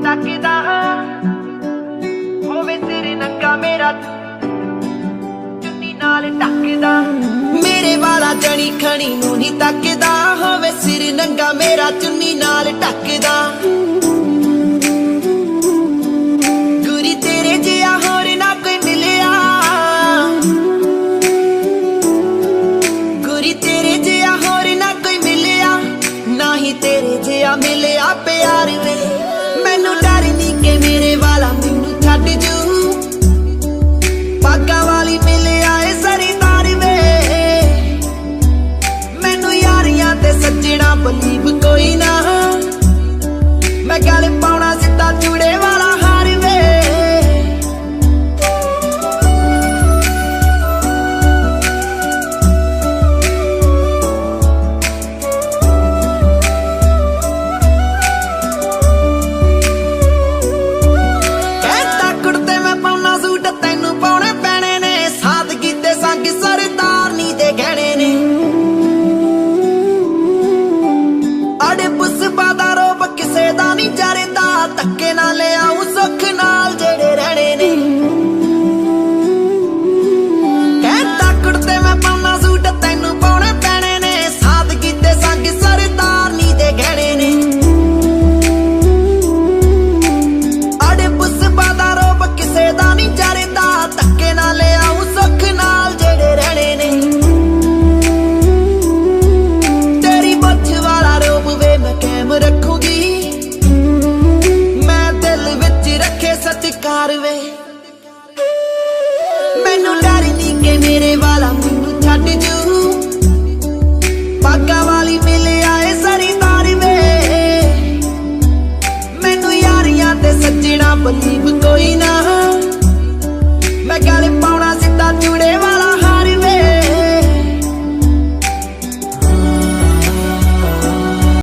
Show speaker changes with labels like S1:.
S1: ਤੱਕਦਾ ਹੋਵੇ ਸਿਰ ਨੰਗਾ ਮੇਰਾ ਚੁੰਨੀ ਨਾਲ ਢੱਕਦਾ। ਮੇਰੇ ਵਾਲਾ ਜਣੀ ਖਣੀ ਨੂੰ ਨਹੀਂ ਤੱਕਦਾ ਹੋਵੇ ਸਿਰ ਨੰਗਾ ਮੇਰਾ ਚੁੰਨੀ ਨਾਲ ਢੱਕਦਾ। ਗੁਰੀ ਤੇਰੇ ਜਿਹਾ ਹੋਰ ਨਾ ਕੋਈ ਮਿਲਿਆ, ਗੁਰੀ ਤੇਰੇ ਜਿਹਾ ਹੋਰ ਨਾ ਕੋਈ ਮਿਲਿਆ, ਨਾ ਹੀ ਤੇਰੇ ਜਿਹਾ ਮਿਲਿਆ ਪਿਆਰ ਵੇ। ਮੈਨੂੰ ਡਰ ਨੀ ਕਿ ਮੇਰੇ ਵਾਲਾ ਮੈਨੂੰ ਛੱਡ ਜੂ, ਬਾਗਾਂ ਵਾਲੀ ਮਿਲਿਆ ਏ ਸਰਦਾਰ ਵੇ। ਮੈਨੂੰ ਯਾਰੀਆਂ ਤੇ ਸੱਜਣਾ ਬਲੀਵ ਕੋਈ ਨਾ, ਮੈਂ ਗੱਲ ਪਾਉਣਾ ਸਿੱਧਾ ਚੂੜੇ